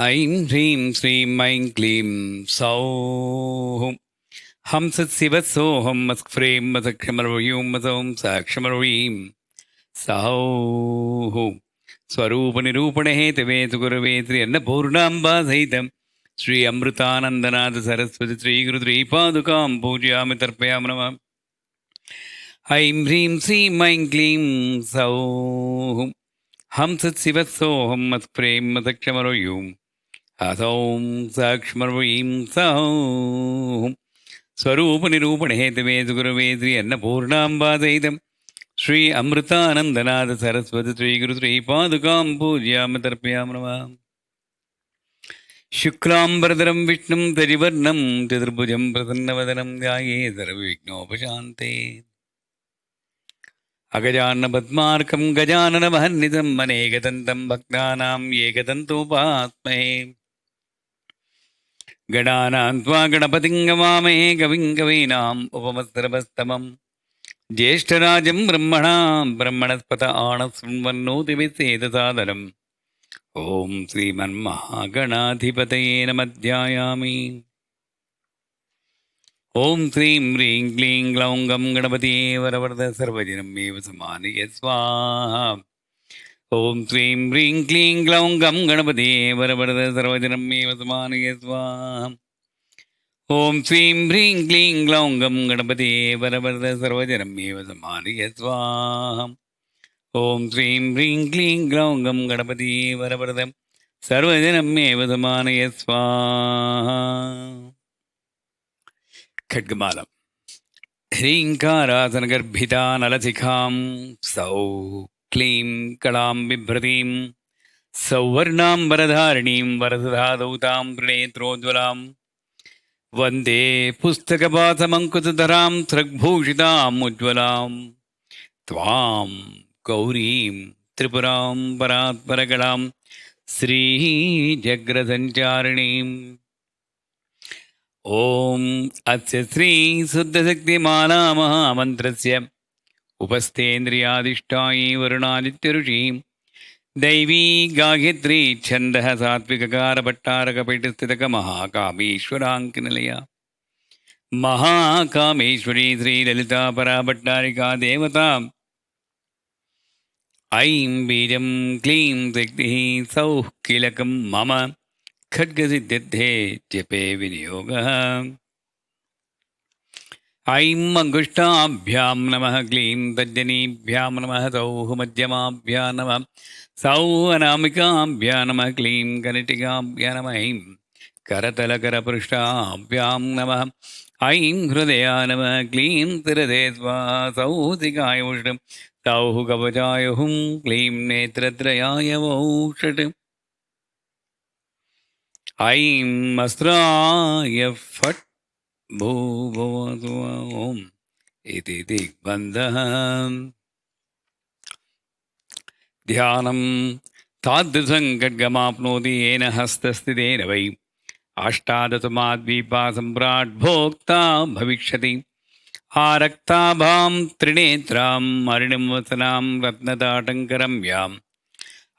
ऐं ह्रीं श्रीं ऐं क्लीं सौः हं सत्शिवसोऽहं मत्क्फ्रीं मदक्षमरवीं मदं साक्षमरवीं सौः स्वरूपनिरूपणे हेतवेतु गुरवे त्र्यन्नपूर्णाम्बासहितं श्री अमृतानन्दनाथ सरस्वती श्रीगुरुश्रीपादुकां पूजयामि तर्पयामि नमः। ऐं ह्रीं श्रीं ऐं क्लीं सौः हं सत्शिवसोऽहं मत्प्रें मदक्षमरवीं असौं साक्ष्मर्वीं सौः स्वरूपनिरूपणहेतवेतु गुरवे श्री अन्नपूर्णाम्बासहितं श्री अमृतानन्दनाथ सरस्वती श्रीगुरुश्रीपादुकां पूजयामि तर्पयामि नमः। शुक्लाम्बरधरं विष्णुं तरिवर्णं चतुर्भुजं प्रसन्नवदनं ध्यायेत् सर्वविघ्नोपशान्ते अगजाननपद्मार्कं गजाननमहर्निशम् अनेकदन्तं भक्तानां एकदन्तोपास्महे गणानां त्वा गणपतिं गवामहे कविं कवीनाम् उपमस्तरवस्तमं ज्येष्ठराजं ब्रह्मणस्पत आणशृण्वन्नोतिविसेदसादरम् ॐ श्रीमन्महागणाधिपतये नमः ध्यायामि। ॐ श्रीं ह्रीं क्लीं ग्लौं गं गणपतिये वरवरद सर्वजनमेव समानय स्वाहा। ॐ श्रीं ह्रीं क्लीं ग्लौं गं गणपतिये वरवरद सर्वजनमेव समानय स्वाहा। ॐ श्रीं ह्रीं क्लीं ग्लौं गं गणपतिये वरवरद सर्वजनमेव समानय स्वाहा। ॐ श्रीं ह्रीं क्लीं ग्लौं गं गणपतिये वरवरद सर्वजनमेव समानय स्वाहा। खड्गमाला ह्रीङ्कारासनगर्भिता नलशिखां सौः क्लीं कलां बिभ्रतीं सौवर्णाम्बरधारिणीं वरदधादौ तां त्रिनेत्रोज्ज्वलां वन्दे पुस्तकपाथमङ्कुशधरां स्रग्भूषिताम् उज्ज्वलां त्वां गौरीं त्रिपुरां परात्परकलां श्रीजग्रसञ्चारिणीम्। ॐ अस्य श्रीशुद्धशक्तिमालामहामन्त्रस्य उपस्थेन्द्रियादिष्टायै वरुणादित्यऋषिं दैवी गायत्री छन्दः सात्विककारभट्टारकपीठस्थितकमहाकामेश्वराङ्किनिलया महाकामेश्वरी श्रीललिता पराभट्टारिका देवता ऐं बीजं क्लीं शक्तिः सौः कीलकं मम खड्गसिद्ध्यर्थे जपे विनियोगः। ऐं अङ्गुष्ठाभ्यां नमः क्लीं तर्जनीभ्यां नमः सौः मध्यमाभ्यां नमः सौः अनामिकाभ्यां नमः क्लीं कनिटिकाभ्यां नमः ऐं करतलकरपृष्ठाभ्यां नमः ऐं हृदया नमः क्लीं तिरदे स्वाहा सौः सिकाय उष्णं सौः कवचाय हुं क्लीं नेत्रत्रयाय वौ षट् ऐं अस्त्राय फट् भूभुवः ॐ इति दिग्बन्धः। ध्यानं तादृशं खड्गमाप्नोति येन हस्तस्थितेन वै अष्टादशमाद्वीपा सम्राट् भोक्ता भविष्यति। आरक्ताभां त्रिनेत्रां मरणिमवसनां रत्नताटङ्करम्यां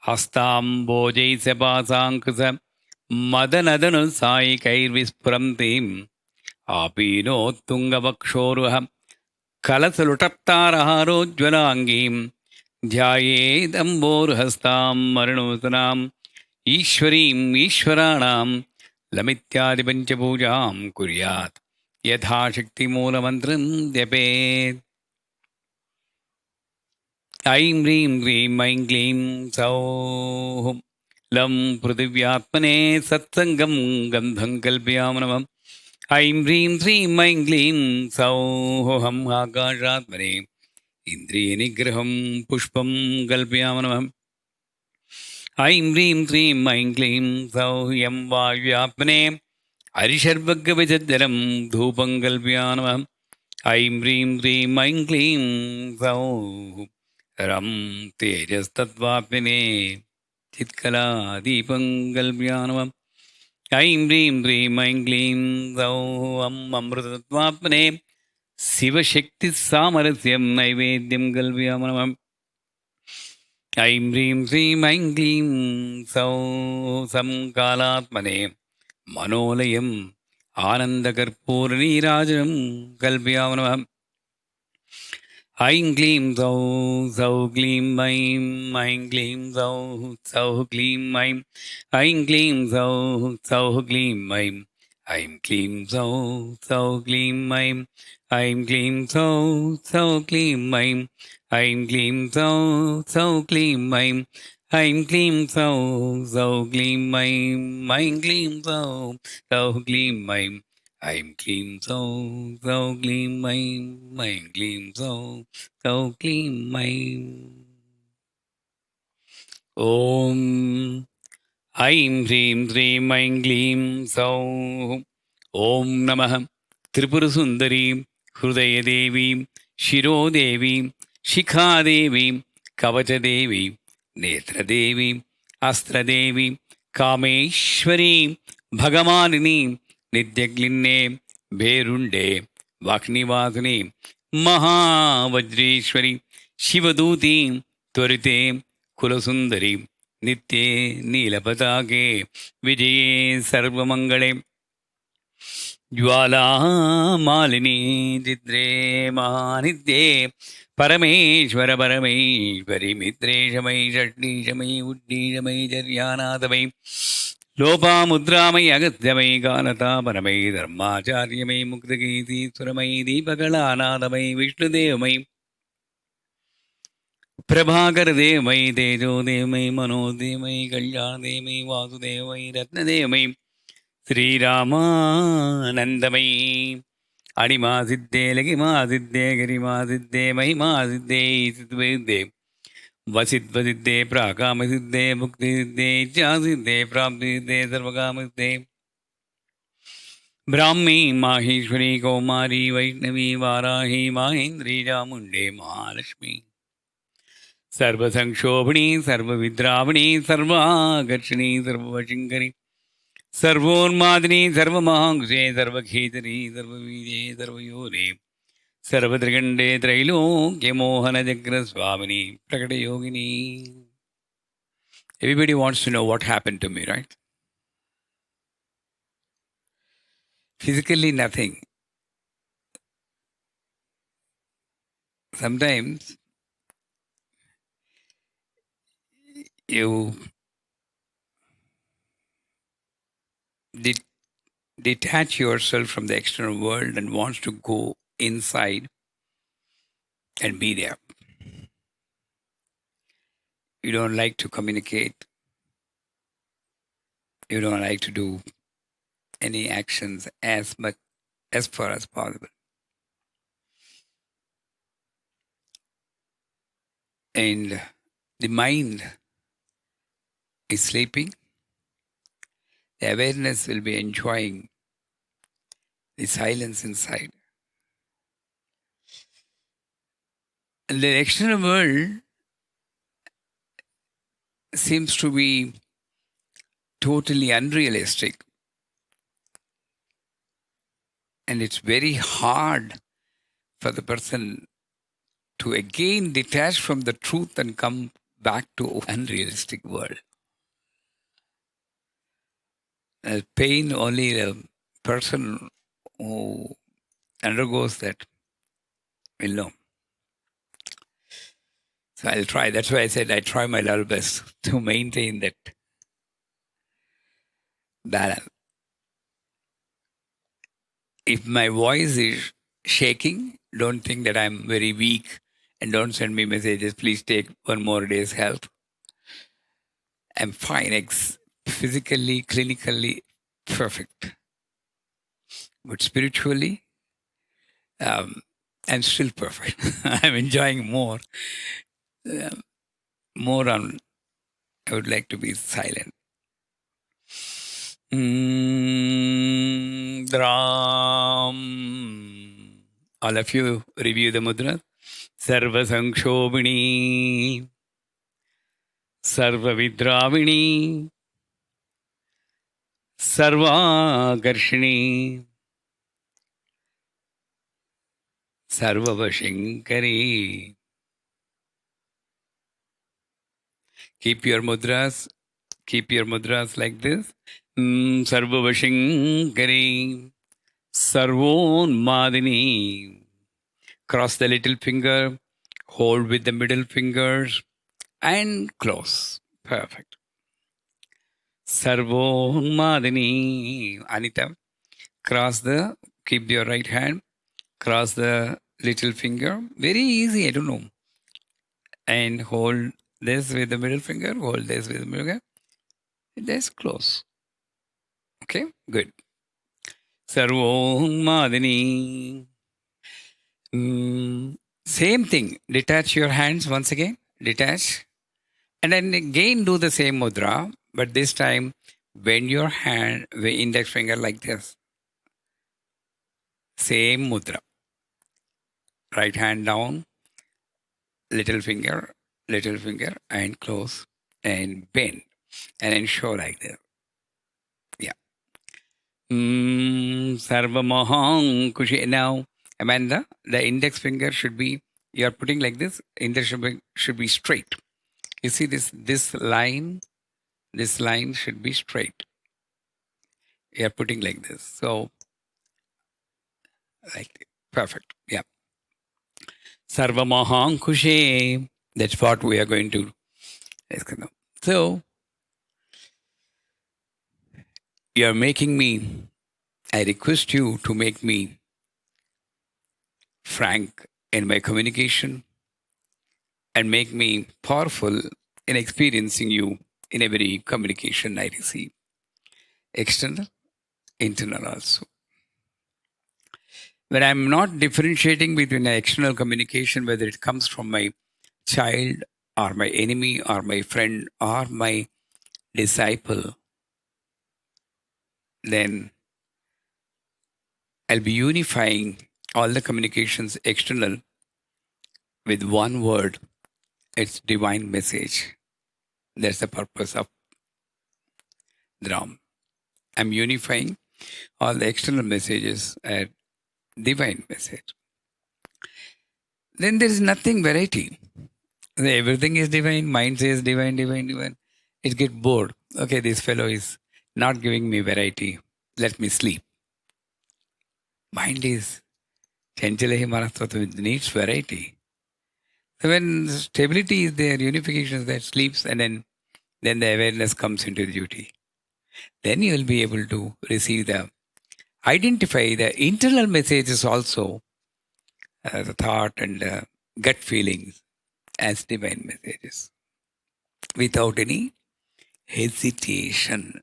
हस्ताम्बोजैः मदनदनुसायिकैर्विस्फुरन्तीम् आपीनोत्तुङ्गवक्षोरुह कलसलुटत्तारहारोज्ज्वलाङ्गीं ध्यायेदम्बोरुहस्तां मरुणोसनाम् ईश्वरीम् ईश्वराणां लमित्यादिपञ्चपूजां कुर्यात् यथाशक्तिमूलमन्त्रं जपेत्। ऐं ह्रीं क्लीं ऐं क्लीं सौः लं पृथिव्यात्मने सत्सङ्गं गन्धं कल्पयामि नमः। ऐं ह्रीं श्रीं ऐं क्लीं सौः हं आकाशात्मने इन्द्रियनिग्रहं पुष्पं कल्पयामि नमः। ऐं ह्रीं श्रीं ऐं क्लीं सौः यं वायुव्यात्मने हरिशर्वगविसर्जनं धूपं कल्पयामि नमः। ऐं ह्रीं श्रीं ऐं क्लीं सौः रं तेजस्तत्त्वात्मने चित्कलादीपं कल्पयामि नमः। ऐं ह्रीं श्रीं ऐं क्लीं सौः अमृतत्वात्मने शिवशक्तिसामरस्यं नैवेद्यं कल्पयामि नमः। ऐं ह्रीं श्रीं ऐं क्लीं सौं कालात्मने मनोलयम् आनन्दकर्पूरनीराजनं कल्पयामः नमः। ऐं क्लीं सौः क्लीं ऐं क्लीं सौः क्लीं ऐं क्लीं सौः क्लीं ऐं क्लीं सौः क्लीं ऐं क्लीं सौः क्लीं ऐं क्लीं सौः क्लीं ऐं क्लीं सौः क्लीं ऐं क्लीं सौः क्लीं ऐं क्लीं सौः क्लीं ऐं क्लीं सौः क्लीं ॐ ऐं ह्रीं श्रीं ऐं क्लीं सौः ॐ नमः त्रिपुरसुन्दरी हृदयदेवी शिरोदेवी शिखादेवी कवचदेवी नेत्रदेवी अस्त्रदेवी कामेश्वरी भगमालिनी नित्यग्लिन्ने भेरुण्डे वाग्निवासिनी महावज्रेश्वरी शिवदूती त्वरिते कुलसुन्दरी नित्ये नीलपताके विजये सर्वमङ्गले ज्वालामालिनी चित्रे महानित्ये परमेश्वर परमेश्वरि मित्रेशमयि षष्ठीशमयि उड्डीशमयि चर्यानाथमयि लोपामुद्रामयि अगस्त्यमयि कालतापरमयि धर्माचार्यमयि मुक्तगीतीश्वरमयि दीपकलानाथमयि विष्णुदेवमयि प्रभाकरदेवमयि तेजोदेवमयि मनोदेवमयि कल्याणदेवमयि वासुदेवमयि रत्नदेवमयि श्रीरामानन्दमयि अणिमासिद्धे लगिमासिद्धे गिरिमासिद्धे महिमासिद्धे सिद्धे वसिद्वसिद्धे प्राकामसिद्धे मुक्तिसिद्धे इच्छासिद्धे प्राप्तिसिद्धे सर्वकामसिद्धे Brahmi Maheshwari Kaumari Vaishnavi Varahi माहेन्द्री चामुण्डे Mahalakshmi सर्वसंक्षोभिणी सर्वविद्राविणी सर्वाकर्षिणी सर्ववशिङ्करी सर्वोन्मादिनी सर्वमहांसे सर्वखेतरी सर्ववीर्ये सर्वयोने सर्वत्रिगण्डे त्रैलोक्यमोहनचक्रस्वामिनी प्रकटयोगिनी. Everybody wants to know what happened to me, right? Physically nothing. Sometimes you detach yourself from the external world and wants to go inside and be there. You don't like to communicate. You don't like to do any actions as far as possible. And the mind is sleeping. The awareness will be enjoying the silence inside. And the external world seems to be totally unrealistic. And it's very hard for the person to again detach from the truth and come back to unrealistic world. Pain, only the person who undergoes that will know. So I'll try. That's why I said I try my level best to maintain that balance. If my voice is shaking, don't think that I'm very weak and don't send me messages. Please take one more day's help. I'm fine, physically, clinically perfect. But spiritually, I'm still perfect. I'm enjoying more. More on, I would like to be silent. Dram. All of you review the mudra. Sarva Sankshobhini, Sarva Vidravini, Sarva Karshini, Sarva Vashinkari. Keep your mudras like this. Sarvavashinkari, Sarvonmadini. Cross the little finger, hold with the middle fingers, and close. Perfect. Sarvonmadini. Anita, keep your right hand, cross the little finger. Very easy, I don't know. And hold this with the middle finger, hold this with the middle finger. Just close. Okay, good. Sarvonmadini. Same thing. Detach your hands once again. Detach. And then again do the same mudra. But this time, bend your hand, the index finger like this. Same mudra. Right hand down, little finger, and close. And bend. And then show like this. Yeah. Sarvamahang Kushi. Now, Amanda, the index finger should be, you are putting like this, index should be straight. You see this line should be straight. You are putting like this. So, like, perfect. Yeah. Sarvamahang Kushi. That's what we are going to. So, you are making me, I request you to make me frank in my communication and make me powerful in experiencing you in every communication I receive. External, internal also. When I'm not differentiating between an external communication, whether it comes from my child or my enemy or my friend or my disciple, then I'll be unifying all the communications external with one word. It's divine message. That's the purpose of Dhram. I'm unifying all the external messages at divine message. Then there is nothing variety. Everything is divine. Mind says divine, divine, divine. It gets bored. Okay, this fellow is not giving me variety. Let me sleep. Mind is Chanchalahi Marathvat needs variety. So when stability is there, unification is there, sleeps, and then the awareness comes into the duty. Then you will be able to identify the internal messages also, the thought and gut feelings as divine messages without any hesitation.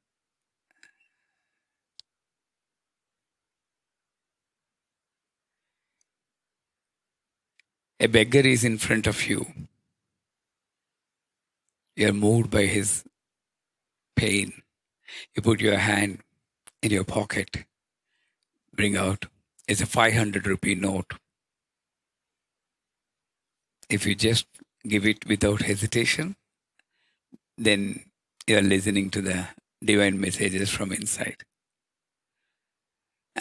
A beggar is in front of you. You are moved by his pain. You put your hand in your pocket, bring out, it's a 500 rupee note. If you just give it without hesitation, then you are listening to the divine messages from inside.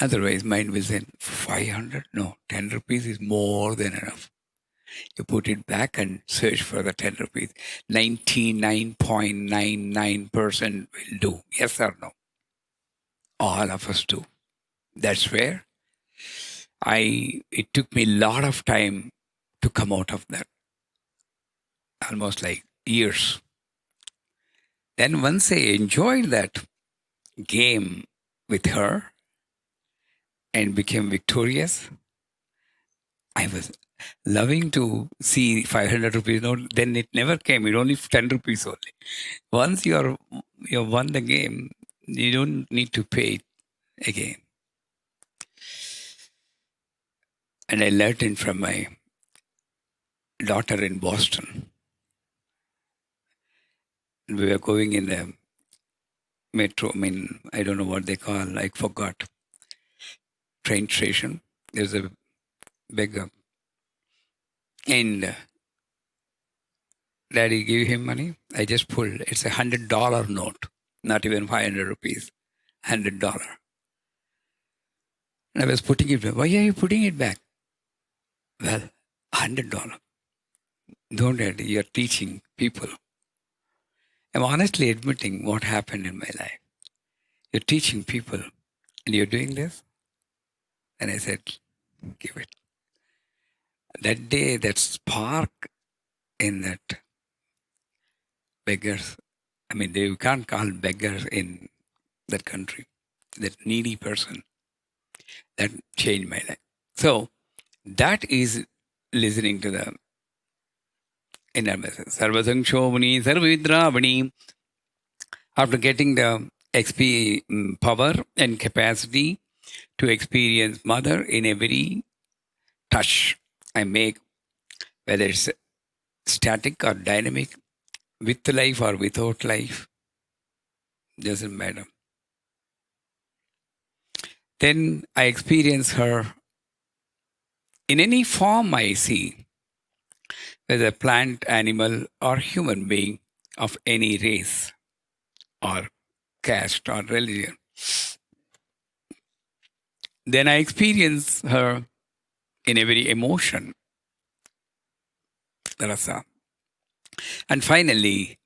Otherwise, mind will say, 500? No, 10 rupees is more than enough. You put it back and search for the 10 rupees. 99.99% will do. Yes or no? All of us do. That's where it took me a lot of time to come out of that. Almost like years. Then once I enjoyed that game with her and became victorious, I was loving to see 500 rupees note. Then it never came. It only 10 rupees only. Once you won the game, you don't need to pay it again. And I learned it from my daughter in Boston. We were going in the metro. I don't know what they call. I forgot. Train station. There's a beggar. And Daddy gave him money. I just pulled. It's $100 note. Not even 500 rupees. $100. And I was putting it back. Why are you putting it back? Well, $100. Don't Daddy, you're teaching people. I'm honestly admitting what happened in my life. You're teaching people and you're doing this? And I said, give it. That day, that spark in that beggars, I mean, you can't call beggars in that country, that needy person, that changed my life. So that is listening to the inner message. Sarvasankshomani, Sarvavidravani. After getting the power and capacity to experience Mother in every touch I make, whether it's static or dynamic, with life or without life, doesn't matter. Then I experience her in any form I see, whether plant, animal, or human being of any race or caste or religion. Then I experience her in every emotion, rasa. And finally,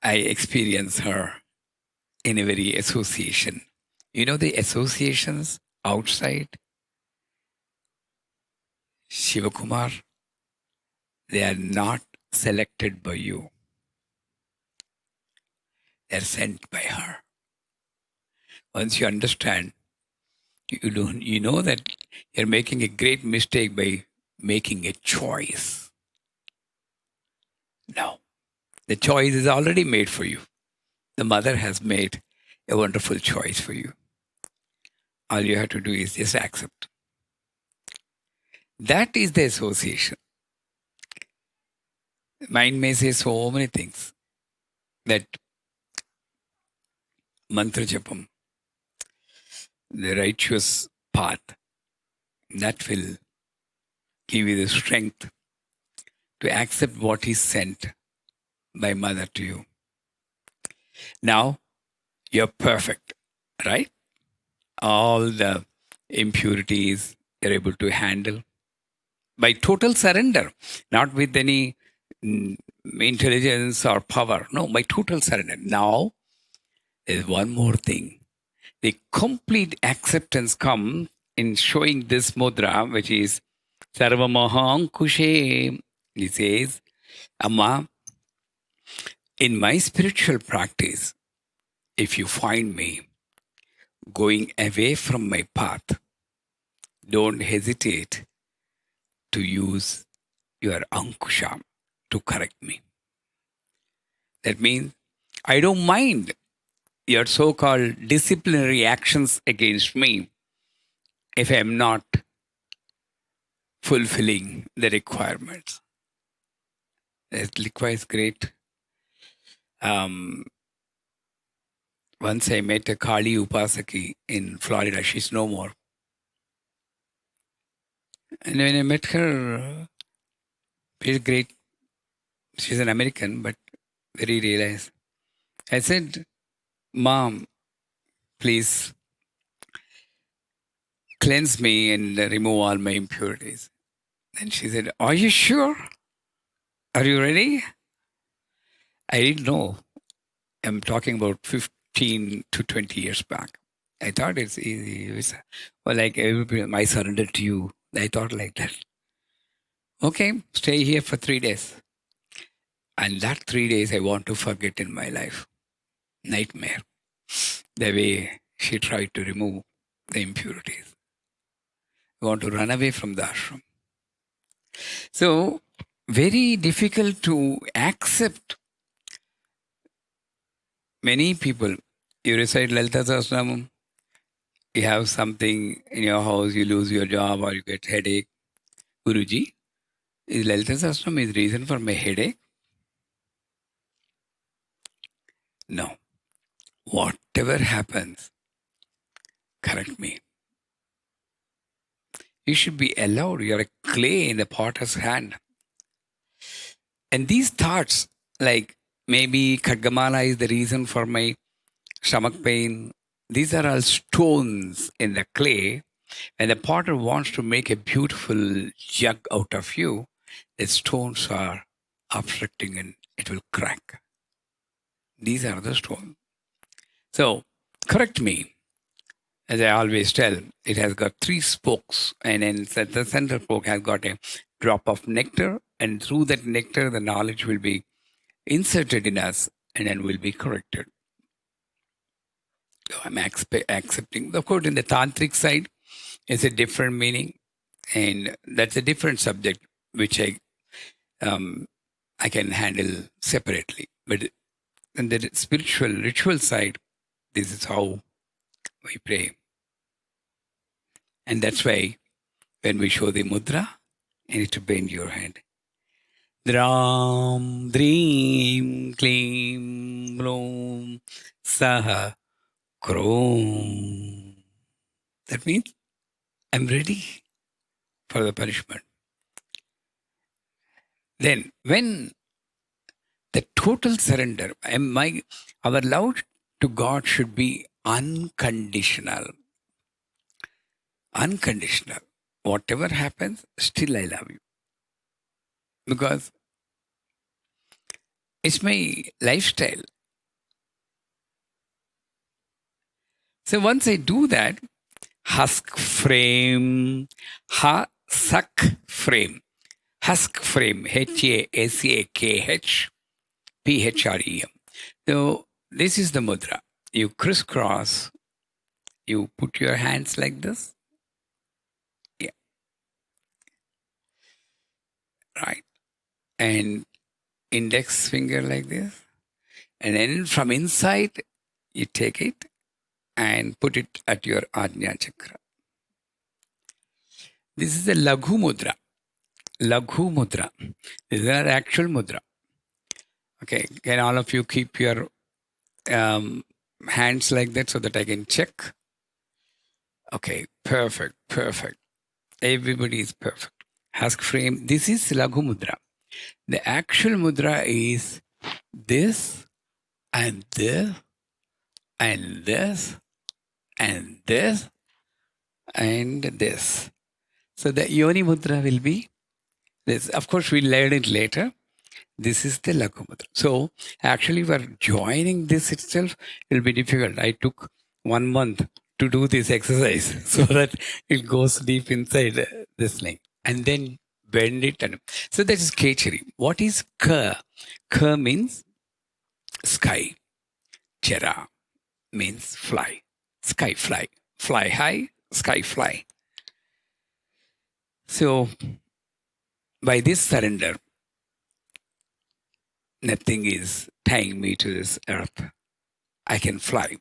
I experience her in every association. You know the associations outside Shivakumar, they are not selected by you. They're sent by her. Once you understand, you know that you're making a great mistake by making a choice. No. The choice is already made for you. The mother has made a wonderful choice for you. All you have to do is just accept. That is the association. Mind may say so many things. That mantra japam, the righteous path, that will give you the strength to accept what is sent by mother to you. Now, you're perfect, right? All the impurities you're able to handle by total surrender, not with any intelligence or power. No, by total surrender. Now, there's one more thing. The complete acceptance comes in showing this mudra, which is Sarvamaha Kushe. He says, Amma, in my spiritual practice, if you find me going away from my path, don't hesitate to use your Ankusha to correct me. That means I don't mind your so-called disciplinary actions against me if I am not fulfilling the requirements. It requires great. Once I met a Kali Upasaki in Florida. She's no more. And when I met her, she's great. She's an American, but very realized. I said, Mom, please cleanse me and remove all my impurities. And she said, are you sure? Are you ready? I didn't know. I'm talking about 15 to 20 years back. I thought it's easy. It's, well, like everybody, I surrender to you. I thought like that. Okay, stay here for 3 days. And that 3 days I want to forget in my life. Nightmare. The way she tried to remove the impurities. I want to run away from the ashram. So, very difficult to accept. Many people, you recite Lalita Sahasranam, you have something in your house, you lose your job or you get headache. Guruji, is Lalita Sahasranam is reason for my headache? No. Whatever happens, correct me. You should be allowed. You're a clay in the potter's hand. And these thoughts, like maybe khadgamala is the reason for my stomach pain, these are all stones in the clay. And the potter wants to make a beautiful jug out of you. The stones are obstructing and it will crack. These are the stones. So, correct me. As I always tell, it has got 3 spokes, and then the center spoke has got a drop of nectar, and through that nectar, the knowledge will be inserted in us, and then will be corrected. So I'm accepting. Of course, in the tantric side, it's a different meaning, and that's a different subject, which I can handle separately. But in the spiritual ritual side, this is how we pray. And that's why when we show the mudra, you need to bend your head. Dram, Dream, Klim, Bloom, Saha, Krom. That means I'm ready for the punishment. Then, when the total surrender, our love to God should be unconditional. Unconditional. Whatever happens, still I love you. Because it's my lifestyle. So once I do that, husk frame, husk frame, Hasakh, Phrem. So this is the mudra. You crisscross, you put your hands like this. Yeah. Right. And index finger like this. And then from inside, you take it and put it at your Ajna chakra. This is the Laghu Mudra. Laghu Mudra. This is our actual mudra. Okay, can all of you keep your hands like that so that I can check? Okay, perfect. Everybody is perfect. Husk frame. This is Laghu Mudra. The actual mudra is this and this and this and this and this. So the Yoni Mudra will be this. Of course, we'll learn it later. This is the Laghu Mudra. So actually, for joining this itself, it will be difficult. I took 1 month to do this exercise so that it goes deep inside this thing. And then bend it. So that is Kechari. What is Ka? Ka means sky. Chara means fly. Sky fly. Fly high, sky fly. So by this surrender, nothing is tying me to this earth. I can fly.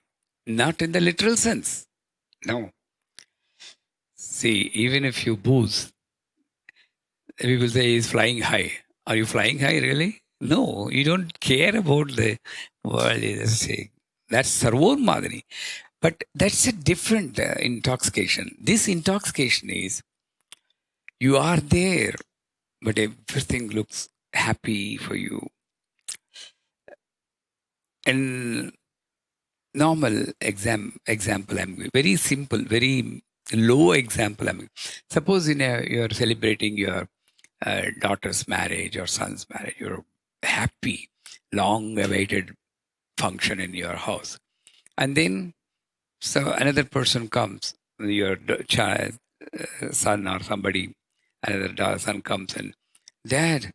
Not in the literal sense. No. See, even if you booze, people say he's flying high. Are you flying high really? No, you don't care about the world. You just say, that's Sarvor Madhuri. But that's a different intoxication. This intoxication is, you are there, but everything looks happy for you. And normal example, I'm giving. Very simple, very low example. Suppose you're celebrating your daughter's marriage or son's marriage. You're happy, long-awaited function in your house. And then so another person comes, your child, son or somebody, another son comes and, Dad,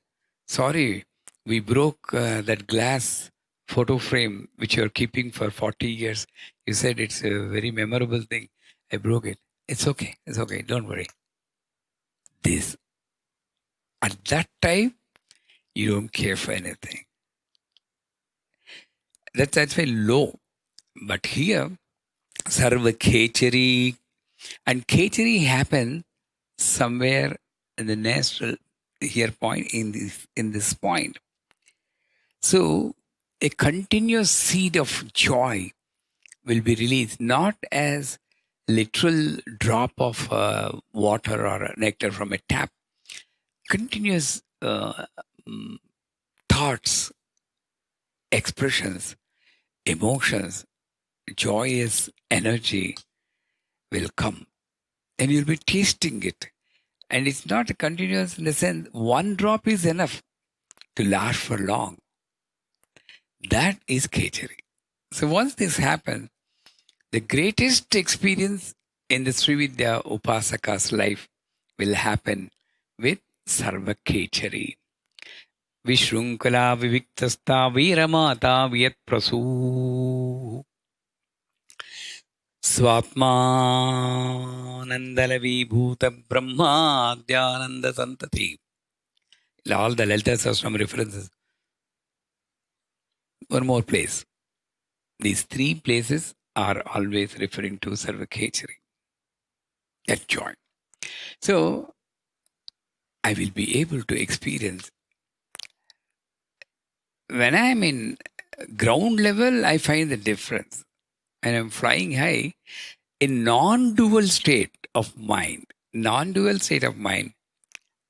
sorry, we broke that glass photo frame which you're keeping for 40 years. You said it's a very memorable thing. I broke it. It's okay. Don't worry. This. At that time, you don't care for anything. That's very low. But here, Sarva Kechari, and Kechari happened somewhere in the natural here point, in this point. So a continuous seed of joy will be released, not as literal drop of water or nectar from a tap. Continuous thoughts, expressions, emotions, joyous energy will come, and you'll be tasting it. And it's not continuous in the sense one drop is enough to last for long. That is Khechari. So once this happens, the greatest experience in the Srividya Upasaka's life will happen with Sarva Khechari. Vishrunkala Viviktasta Viramata Vyat Prasu Swatmanandala Brahma Dhyananda Santati. All the Lalita Sahasranam references. One more place. These three places are always referring to Sarva Khechari. That joy. So I will be able to experience. When I am in ground level, I find the difference. And I'm flying high in non-dual state of mind. Non-dual state of mind.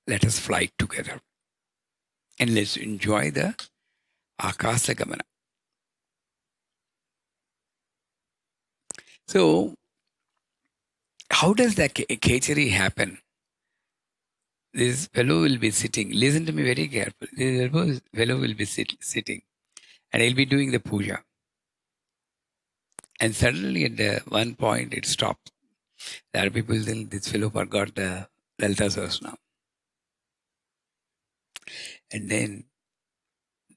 Let us fly together. And let's enjoy the Akasa Gamana. So, how does that Khechari happen? This fellow will be sitting. Listen to me very carefully. This fellow will be sitting. And he'll be doing the puja. And suddenly at the one point it stops. There are people think this fellow forgot the Lalita Sahasranam. And then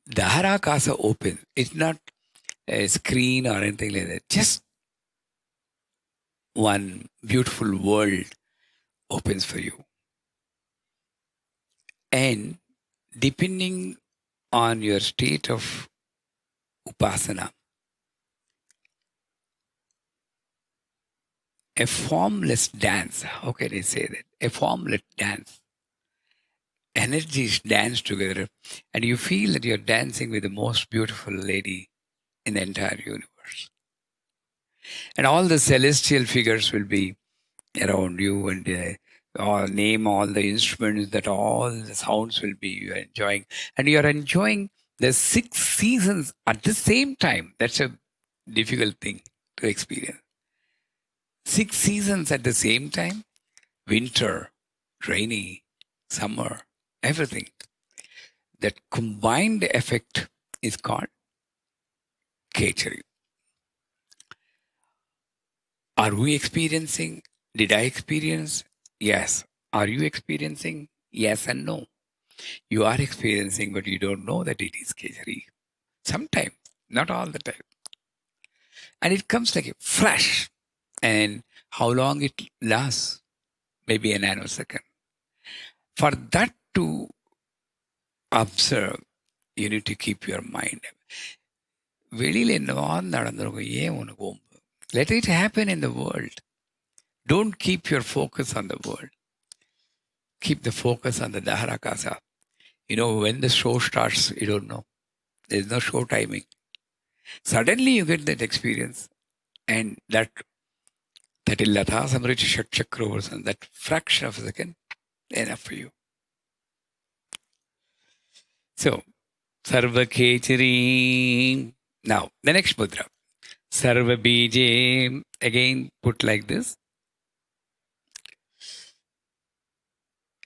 the Harakasa opens. It's not a screen or anything like that. Just one beautiful world opens for you. And depending on your state of upasana, a formless dance, how can I say that? A formless dance. Energies dance together, and you feel that you're dancing with the most beautiful lady in the entire universe. And all the celestial figures will be around you, and name all the instruments, that all the sounds will be you are enjoying. And you are enjoying the 6 seasons at the same time. That's a difficult thing to experience. 6 seasons at the same time. Winter, rainy, summer, everything. That combined effect is called Khechari. Are we experiencing? Did I experience? Yes. Are you experiencing? Yes and no. You are experiencing, but you don't know that it is Khechari. Sometimes, not all the time. And it comes like a flash. And how long it lasts? Maybe a nanosecond. For that to observe, you need to keep your mind. Let it happen in the world. Don't keep your focus on the world. Keep the focus on the Daharakasa. When the show starts, you don't know. There's no show timing. Suddenly you get that experience, and that is Latha Samriti Shat Chakra, and that fraction of a second, enough for you. So, Sarva Khechari. Now, the next mudra. Sarva Bije. Again, put like this.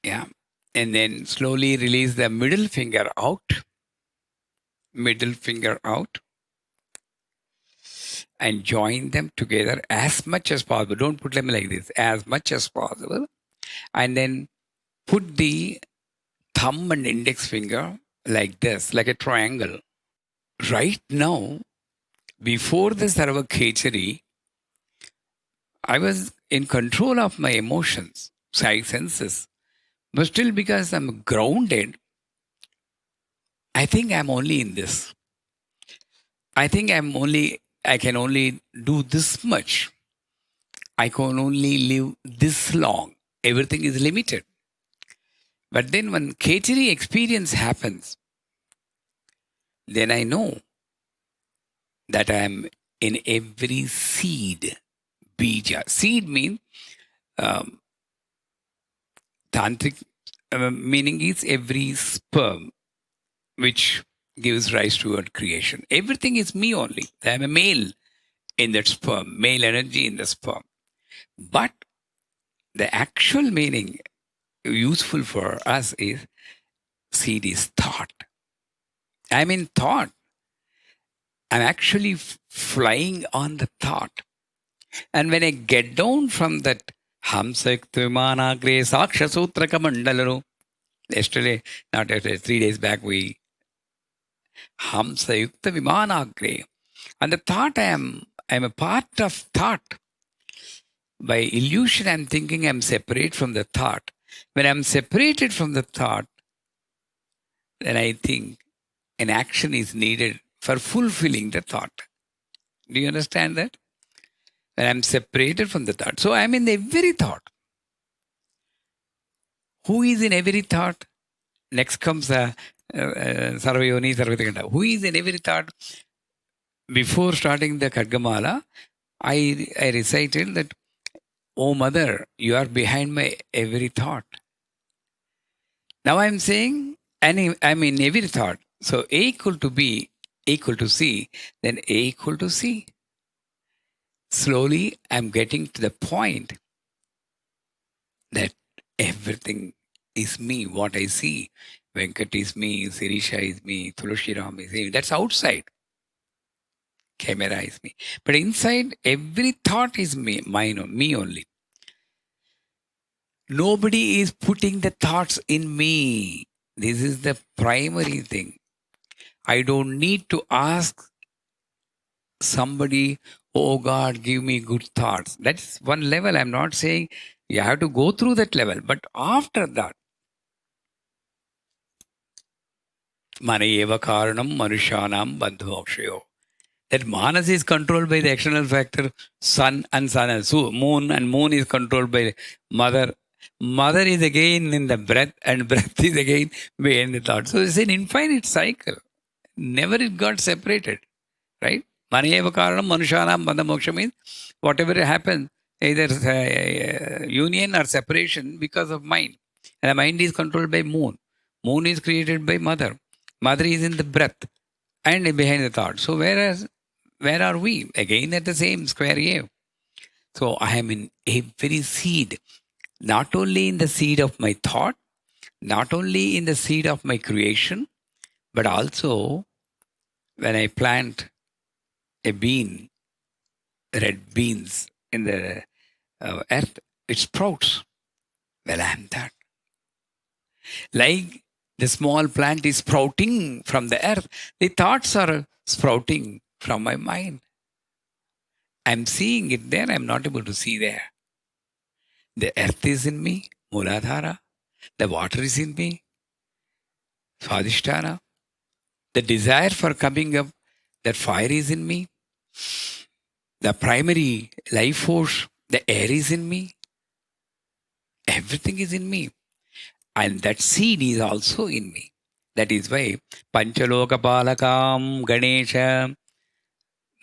Yeah. And then slowly release the middle finger out. Middle finger out. And join them together as much as possible. Don't put them like this. As much as possible. And then put the thumb and index finger like this, like a triangle. Right now, before the Sarva Khechari, I was in control of my emotions, five senses. But still, because I'm grounded, I think I'm only in this. I think I can only do this much. I can only live this long. Everything is limited. But then when Khechari experience happens, then I know that I am in every seed. Bija. Seed means tantric meaning is every sperm which gives rise to a creation. Everything is me only. I am a male in that sperm, male energy in the sperm. But the actual meaning useful for us is seed is thought. I am in thought. I'm actually flying on the thought. And when I get down from that Hamsakta Vimanagre Saksha Sutra Kamandalaru, yesterday, not yesterday, 3 days back, we Hamsayukta Vimanagre. And the thought I'm a part of thought. By illusion, I'm thinking I'm separate from the thought. When I'm separated from the thought, then I think an action is needed for fulfilling the thought. Do you understand that? When I'm separated from the thought. So I'm in every thought. Who is in every thought? Next comes Sarvayoni Sarvatikanda. Who is in every thought? Before starting the khadgamala, I recited that, "Oh Mother, you are behind my every thought." Now I'm saying, and I'm in every thought. So A equal to B equal to C, then A equal to C. Slowly, I'm getting to the point that everything is me, what I see. Venkat is me, Sirisha is me, Tuloshiram is me. That's outside. Camera is me. But inside, every thought is me, mine, me only. Nobody is putting the thoughts in me. This is the primary thing. I don't need to ask somebody, "Oh God, give me good thoughts." That's one level. I'm not saying you have to go through that level. But after that, Mana eva karanam manushanam bandhu. That manas is controlled by the external factor, sun and sun, moon, and moon is controlled by mother. Mother is again in the breath, and breath is again behind the thought. So it's an infinite cycle. Never it got separated, right? Manayeva karanam manushanam bandha moksha means whatever happens, either union or separation because of mind. And the mind is controlled by moon. Moon is created by mother. Mother is in the breath and behind the thought. So where are we? Again at the same square wave. So I am in every seed. Not only in the seed of my thought, not only in the seed of my creation, but also when I plant a bean, red beans in the earth, it sprouts. Well, I am that. Like the small plant is sprouting from the earth, the thoughts are sprouting from my mind. I'm seeing it there, I'm not able to see there. The earth is in me, Muladhara. The water is in me, Swadhisthana. The desire for coming up, that fire is in me. The primary life force, the air is in me. Everything is in me. And that seed is also in me. That is why Panchaloka Palakam, Ganesha,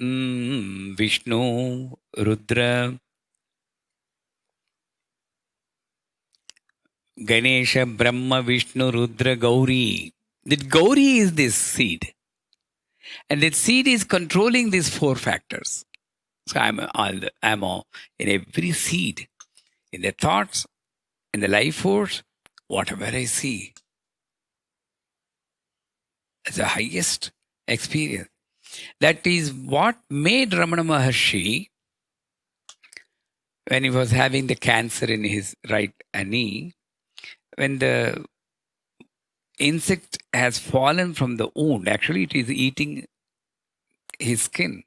Vishnu, Rudra, Ganesha, Brahma, Vishnu, Rudra, Gauri. That Gauri is this seed. And that seed is controlling these four factors. So I'm in every seed, in the thoughts, in the life force, whatever I see. It's the highest experience. That is what made Ramana Maharshi, when he was having the cancer in his right knee, when the insect has fallen from the wound, actually it is eating his skin,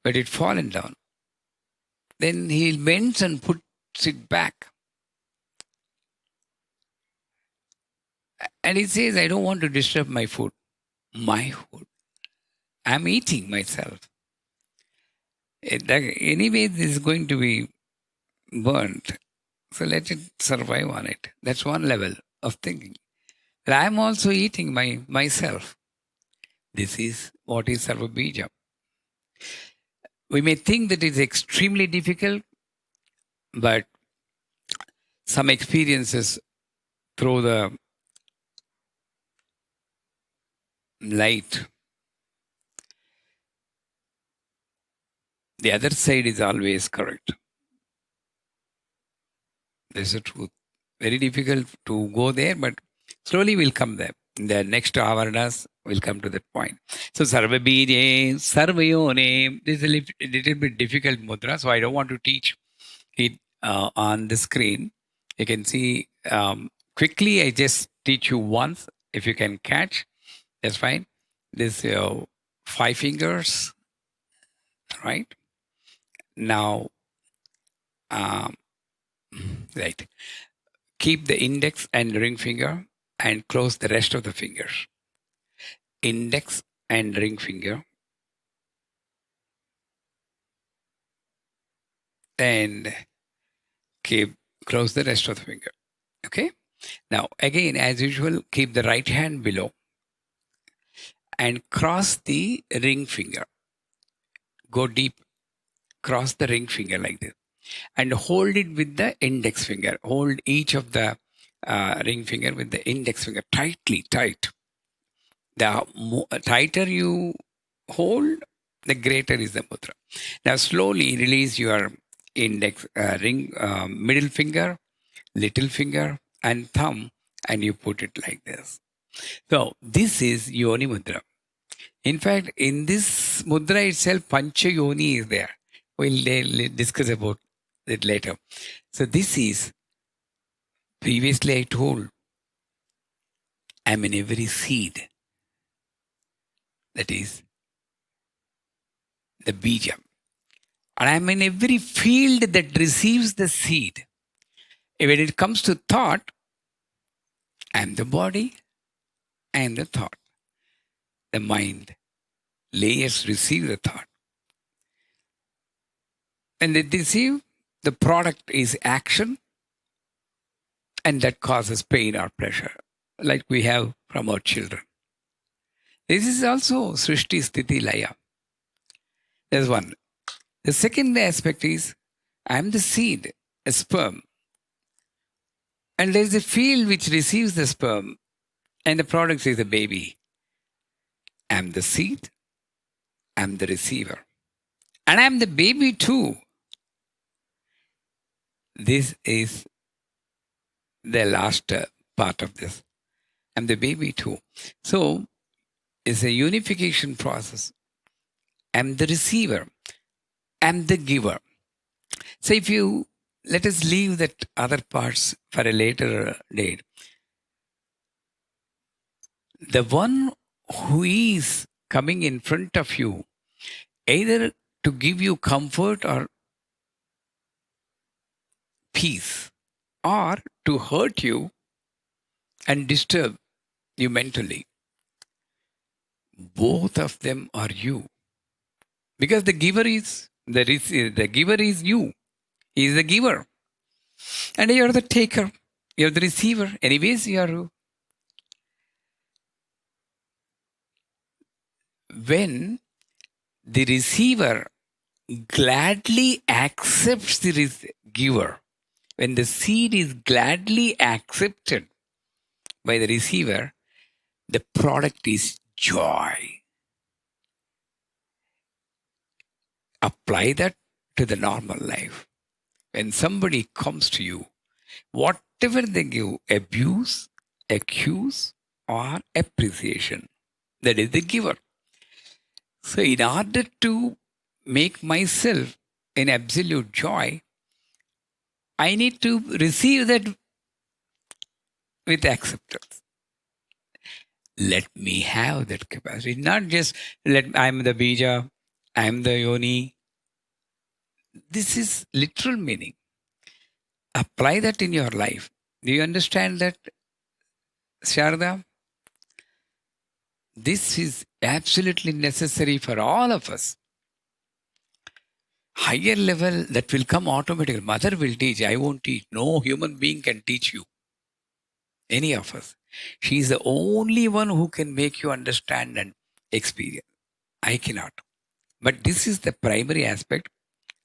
but it fallen down. Then he bends and puts it back. And he says, "I don't want to disturb my food. My food. I'm eating myself. Anyway, this is going to be burnt. So let it survive on it." That's one level of thinking. But I'm also eating myself. This is what is Sarva Bija. We may think that it's extremely difficult, but some experiences throw the light. The other side is always correct. This is the truth. Very difficult to go there, but slowly we'll come there. In the next avarnas, We'll come to that point. So Sarva Bije, Sarvayone, this is a little bit difficult mudra, so I don't want to teach it on the screen. You can see quickly, I just teach you once. If you can catch, that's fine. This 5 fingers, right? Now, right. Keep the index and ring finger and close the rest of the fingers. Index and ring finger. And close the rest of the finger. Okay. Now, again, as usual, keep the right hand below and cross the ring finger. Go deep. Cross the ring finger like this. And hold it with the index finger. Hold each of the ring finger with the index finger tightly, tight. The tighter you hold, the greater is the mudra. Now, slowly release your index, middle finger, little finger, and thumb, and you put it like this. So, this is Yoni Mudra. In fact, in this mudra itself, Pancha Yoni is there. We'll discuss about it later. So, this is, previously I told, I'm in every seed. That is the bija. And I'm in every field that receives the seed. When it comes to thought, I'm the body and the thought. The mind. Layers receive the thought. And they receive, the product is action, and that causes pain or pleasure, like we have from our children. This is also Srishti Sthiti Laya. There's one. The second aspect is, I'm the seed, a sperm. And there's a field which receives the sperm, and the product is a baby. I'm the seed, I'm the receiver. And I'm the baby too. This is the last part of this. I'm the baby too. So, it's a unification process. I'm the receiver. I'm the giver. So if you, let us leave that other parts for a later date. The one who is coming in front of you, either to give you comfort or peace, or to hurt you and disturb you mentally, both of them are you. Because the giver is you. He is the giver. And you are the taker. You are the receiver. Anyways, you are. When the receiver gladly accepts the giver, when the seed is gladly accepted by the receiver, the product is joy. Apply that to the normal life. When somebody comes to you, whatever they give, abuse, accuse, or appreciation, that is the giver. So in order to make myself in absolute joy, I need to receive that with acceptance. Let me have that capacity. Not just I'm the bija, I'm the yoni. This is literal meaning. Apply that in your life. Do you understand that, Sharda? This is absolutely necessary for all of us. Higher level, that will come automatically. Mother will teach, I won't teach. No human being can teach you. Any of us. She is the only one who can make you understand and experience. I cannot. But this is the primary aspect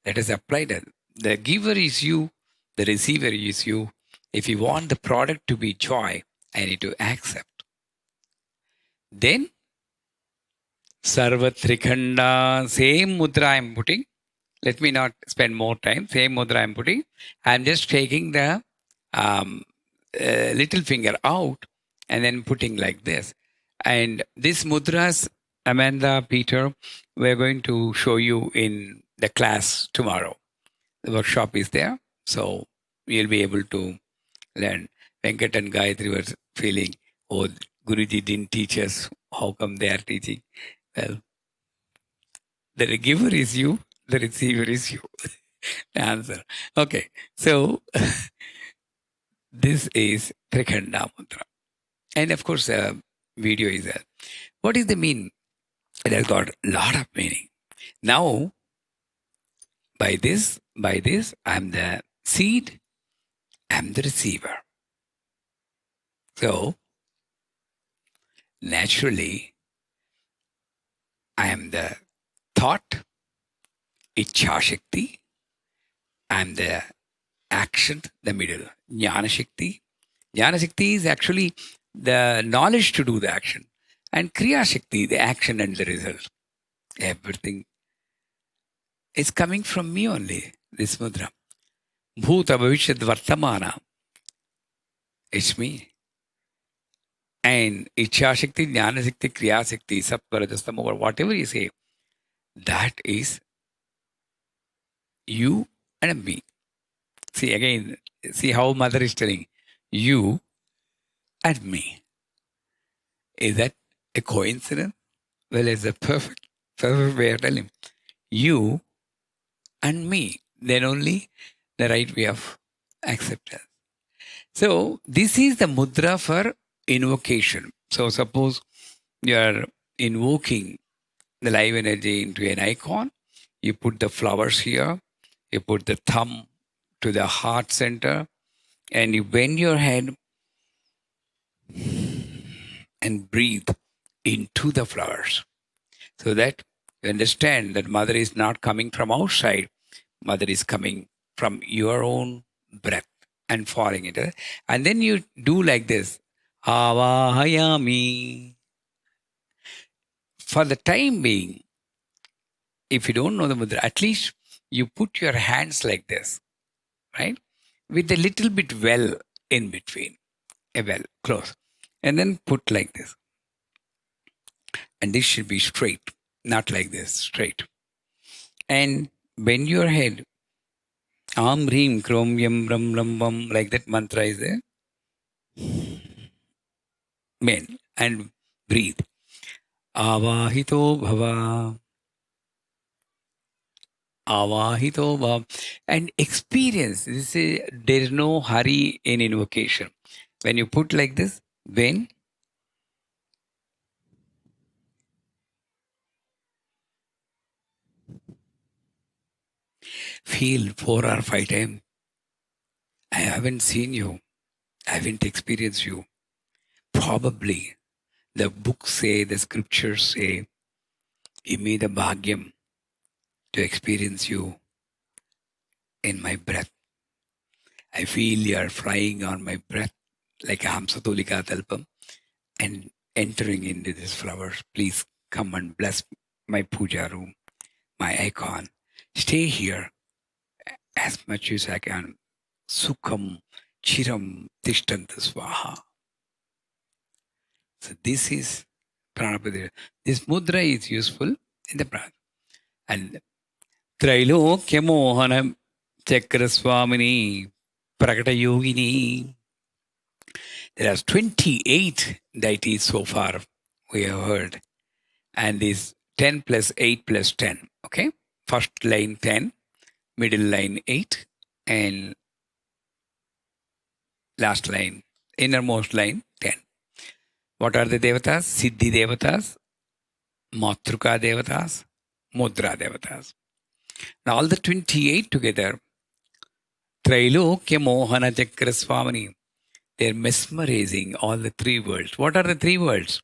that is applied. The giver is you, the receiver is you. If you want the product to be joy, I need to accept. Then, Sarva Trikhanda, same mudra I am putting. Let me not spend more time. Same mudra I am putting. I am just taking the little finger out and then putting like this. And these mudras, Amanda, Peter, we're going to show you in the class tomorrow. The workshop is there. So you'll be able to learn. Venkat and Gayatri were feeling, oh, Guruji didn't teach us. How come they are teaching? Well, the giver is you, the receiver is you. The answer. Okay. So this is Trikhanda Mudra. And of course, video is there. What is the mean? It has got a lot of meaning. Now, by this, I'm the seed, I'm the receiver. So, naturally, I am the thought, Ichha Shakti, I'm the action, the middle, Jnana Shakti. Jnana Shakti is actually the knowledge to do the action. And Kriya Shakti, the action and the result. Everything is coming from me only, this mudra. Bhuta Bhavishyat Vartamana. It's me. And Ichha Shakti, Jnana Shakti, Kriya Shakti, Sattva, Rajastama, or whatever you say, that is you and me. See again, see how mother is telling you and me. Is that a coincidence? Well, it's a perfect way of telling you and me. Then only the right way of acceptance. So this is the mudra for invocation. So suppose you are invoking the live energy into an icon. You put the flowers here. You put the thumb to the heart center. And you bend your head and breathe into the flowers. So that you understand that mother is not coming from outside. Mother is coming from your own breath and falling into it. And then you do like this. Avahayami. For the time being, if you don't know the mudra, at least you put your hands like this, right? With a little bit well in between. A well, close. And then put like this. And this should be straight, not like this, straight. And bend your head. Am, Reem, Krom, Yam, Ram, Ram, Vam, like that mantra is there. Bend and breathe. Avahito Bhava. Avahito Bhava. And experience. There is no hurry in invocation. When you put like this, bend. Feel 4 or 5 times. I haven't seen you. I haven't experienced you. Probably the books say, the scriptures say, give me the bhagyam to experience you in my breath. I feel you are flying on my breath like a Hamsatulika Talpam and entering into these flowers. Please come and bless my puja room, my icon. Stay here as much as I can. Sukham chiram tishtanta swaha. So this is Pranapadira. This mudra is useful in the prana. And Trailokya Mohana Chakraswamini Prakata Yogini. There are 28 deities so far we have heard. And this 10 plus 8 plus 10. Okay? First line 10, middle line 8, and last line, innermost line 10. What are the devatas? Siddhi devatas, Matruka devatas, Mudra devatas. Now all the 28 together, Trailokya Mohana Chakraswamini, they're mesmerizing all the 3 worlds. What are the 3 worlds?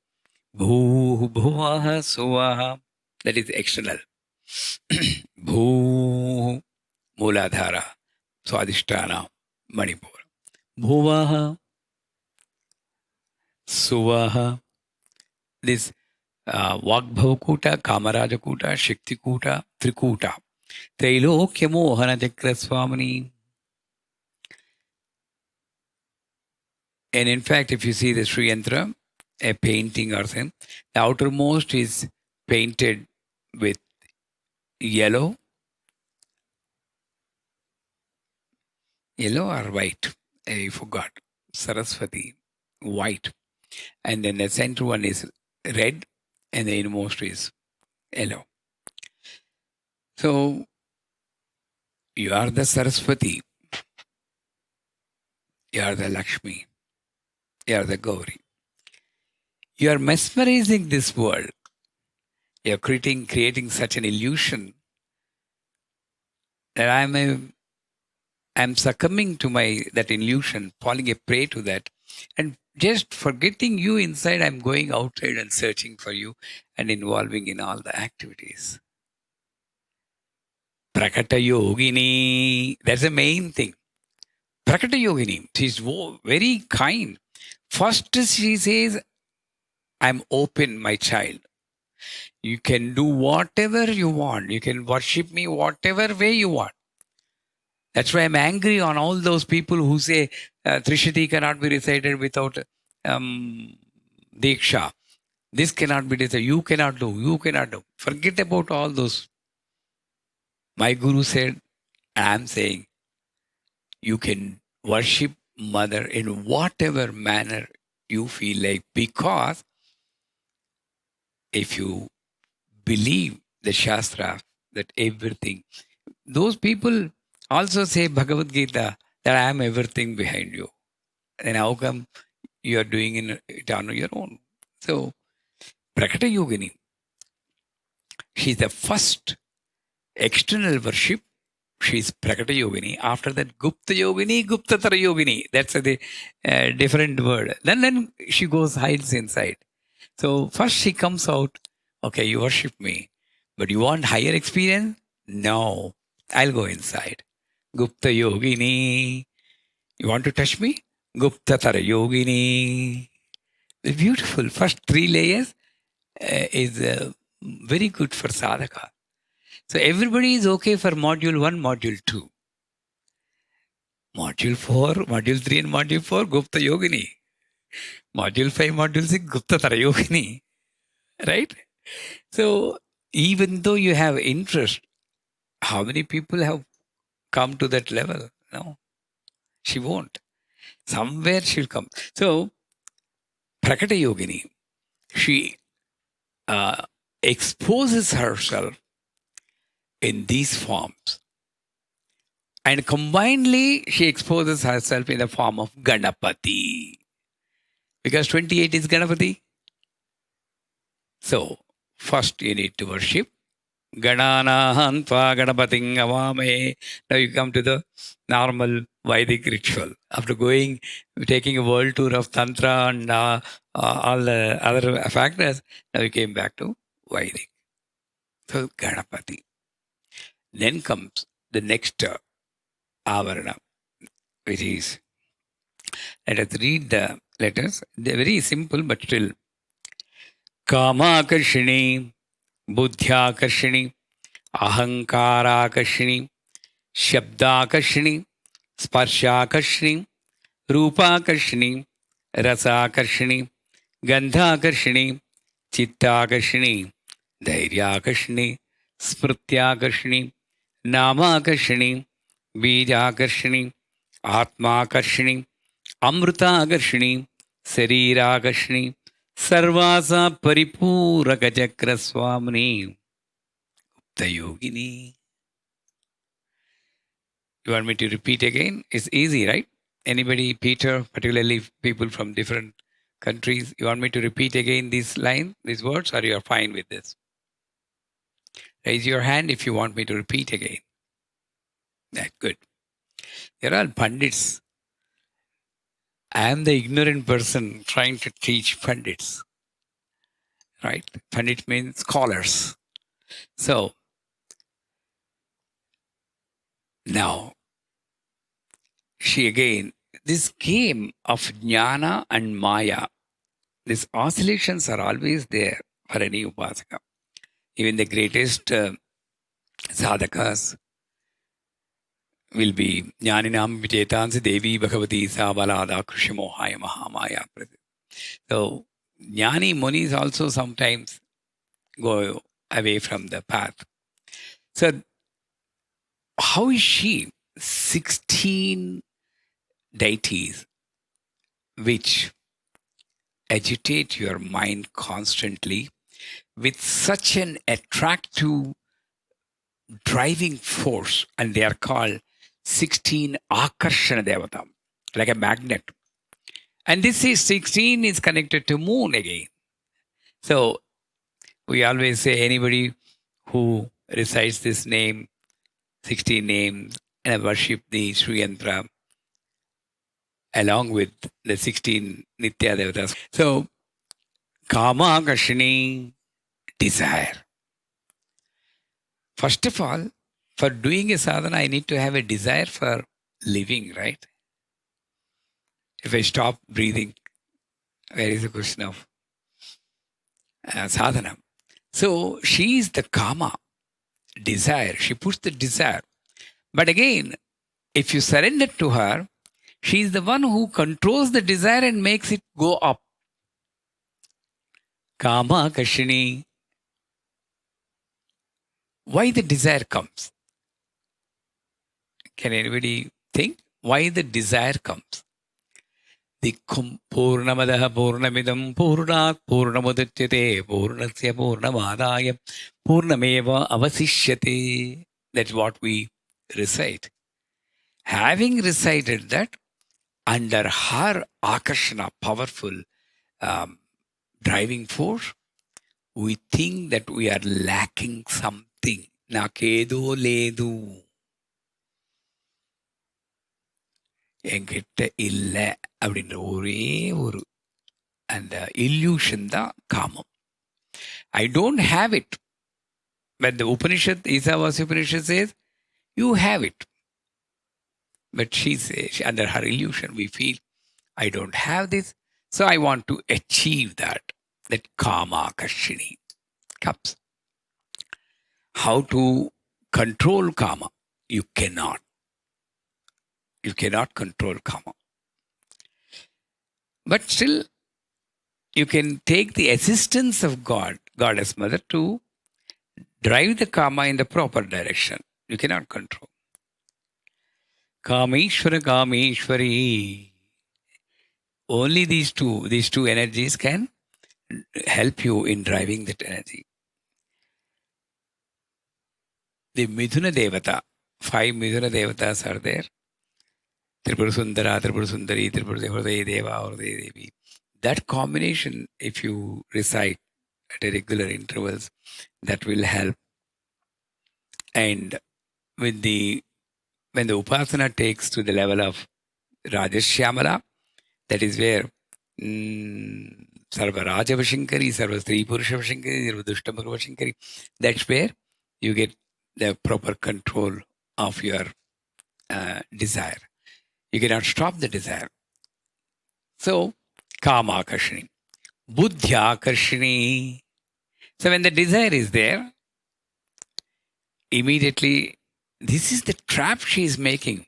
Bhu, Bhuvaha, Suvaha. That is external. Bhu, Muladhara, Swadhisthana, Manipur. Bhuvaha, Suvaha. This Vagbhavakuta, Kamarajakuta, Shaktikuta, Trikuta. Trailokya Mohana Chakraswamini. And in fact, if you see the Sri Yantra, a painting or something. The outermost is painted with yellow or white. I forgot. Saraswati, white. And then the center one is red, and the innermost is yellow. So you are the Saraswati, you are the Lakshmi, you are the Gauri. You are mesmerizing this world. You are creating such an illusion that I'm succumbing to that illusion, falling a prey to that, and just forgetting you inside. I'm going outside and searching for you and involving in all the activities. Prakata Yogini, that's the main thing. Prakata Yogini, she's very kind. First, she says, I'm open, my child. You can do whatever you want. You can worship me whatever way you want. That's why I'm angry on all those people who say Trishati cannot be recited without Diksha. This cannot be recited. You cannot do. Forget about all those. My Guru said, I'm saying, you can worship Mother in whatever manner you feel like, because if you believe the Shastra, that everything, those people also say Bhagavad Gita, that I am everything behind you. Then how come you are doing it on your own? So, Prakata Yogini, she's the first external worship. She's Prakata Yogini. After that, Gupta Yogini, Guptatara Yogini. That's a different word. Then she hides inside. So first she comes out, okay, you worship me, but you want higher experience? No, I'll go inside. Gupta Yogini. You want to touch me? Guptatara Yogini. It's beautiful. First 3 layers is very good for sadhaka. So everybody is okay for module 1, module 2. Module 4, module 3 and module 4, Gupta Yogini. Module 5, module 6, Guptatara Yogini. Right? So even though you have interest, how many people have come to that level? No, she won't. Somewhere she'll come. So Prakata Yogini, she exposes herself in these forms. And combinedly, she exposes herself in the form of Ganapati. Because 28 is Ganapati. So, first you need to worship Gananahan Tva Ganapating Avame. Now you come to the normal Vedic ritual. After taking a world tour of Tantra and all the other factors, now you came back to Vedic. So, Ganapati. Then comes the next Avarana, which is, let us read the letters. They're very simple, but still. Kamakarshini, Buddhyakarshini, Ahankarakarshini, Shabdakarshini, Sparshakarshini, Rupakarshini, Rasakarshini, Gandhakarshini, Chittakarshini, Dhairyakarshini, Smrityakarshini, Namakarshini, Bijakarshini, Atmakarshini, Amrutakarshini, Sarirakarshini, Sarvasa Paripuraka Chakra Swamini, the Yogini. You want me to repeat again? It's easy, right? Anybody, Peter, particularly people from different countries, you want me to repeat again these words, or you're fine with this? Raise your hand if you want me to repeat again. Yeah, good. You're all Pandits. I am the ignorant person trying to teach Pandits. Right? Pandit means scholars. So, now, this game of jnana and maya, these oscillations are always there for any upasaka. Even the greatest sadhakas will be jnaninam vichetansi Devi Bhagavati Sabalada Krishimohaya Mahamaya. So Jnani Munis also sometimes go away from the path. So, how is she? 16 deities which agitate your mind constantly with such an attractive driving force, and they are called 16 Akarshana Devata, like a magnet. And this is 16 is connected to moon again. So we always say anybody who recites this name, 16 names, and worship the Sri Yantra along with the 16 Nitya Devatas. So Kama Kashini, desire. First of all, for doing a sadhana, I need to have a desire for living, right? If I stop breathing, where is the question of sadhana? So she is the kama, desire. She puts the desire. But again, if you surrender to her, she is the one who controls the desire and makes it go up. Kama Kashini. Why the desire comes? Can anybody think? Why the desire comes? Dikhum Purnamadaha Purnamidam Purnat Purnamudachyate Purnasya Purnamadaya Purnameva Avasishyate. That's what we recite. Having recited that, under her Akarshana, powerful driving force, we think that we are lacking something. Nakedo ledu. என்கிட்ட இல்லை அப்படின்ற ஒரே ஒரு அந்த illusion தான் காமம். I don't have it. But the Upanishad, Isavasya Upanishad says, you have it. But she says, under her illusion, we feel, I don't have this, so I want to achieve that. That Kama Kashini comes. How to control Kama? You cannot. You cannot control Kama. But still, you can take the assistance of God, Goddess Mother, to drive the Kama in the proper direction. You cannot control. Kameshwara, Kameshwari. Only these two energies can help you in driving that energy. The Midhuna Devata, 5 Midhuna Devatas are there. Tripura Sundara, Tripura Sundari, Tripura Hriday Deva, Hriday Devi. That combination, if you recite at a regular intervals, that will help. And when the Upasana takes to the level of Rajashyamala, that is where Sarva Rajavashinkari, Sarva Stri Purushavashinkari, Sarva Dushtamurvashinkari. That's where you get the proper control of your desire. You cannot stop the desire. So, Kama Karshini. Buddhya Karshini. So when the desire is there, immediately, this is the trap she is making.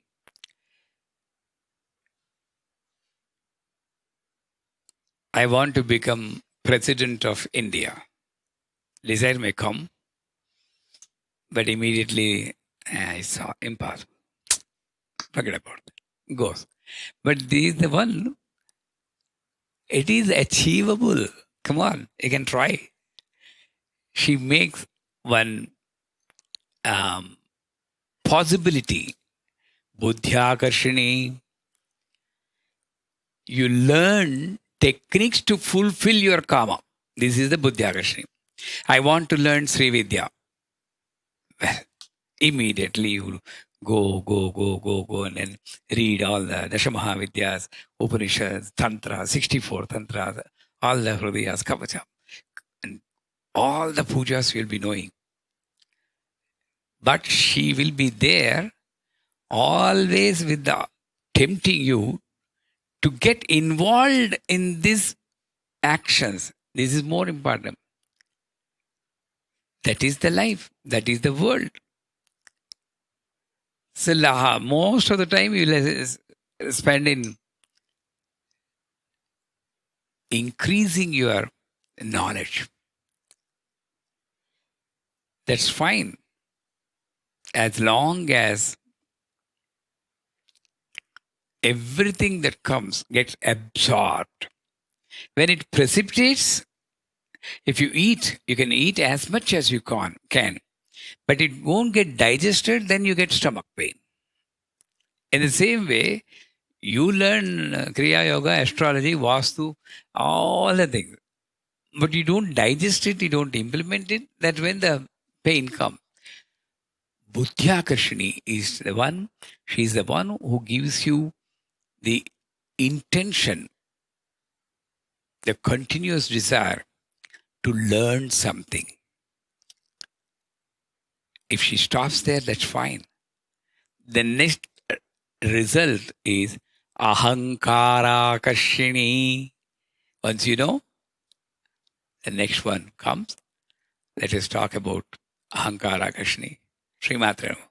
I want to become president of India. Desire may come, but immediately I saw impossible. Forget about it. Goes. But this is the one, it is achievable. Come on, you can try. She makes one possibility. Buddhya Karshini. You learn techniques to fulfill your Kama. This is the Buddhya Karshini. I want to learn Srividya. Well, immediately you go and then read all the Dashamahavidyas, Upanishads, Tantra, 64 Tantras, all the Hridayas, Kavacha. And all the pujas you'll be knowing. But she will be there always with the tempting you to get involved in these actions. This is more important. That is the life. That is the world. So most of the time you will spend in increasing your knowledge. That's fine, as long as everything that comes gets absorbed. When it precipitates, if you eat, you can eat as much as you can, but it won't get digested, then you get stomach pain. In the same way, you learn Kriya Yoga, astrology, Vastu, all the things, but you don't digest it, you don't implement it, that's when the pain comes. Buddhyakarshini is the one, she's the one who gives you the intention, the continuous desire to learn something. If she stops there, that's fine. The next result is ahankara kashini. Once you know, the next one comes. Let us talk about ahankara kashini. Sri Maatre Namaha.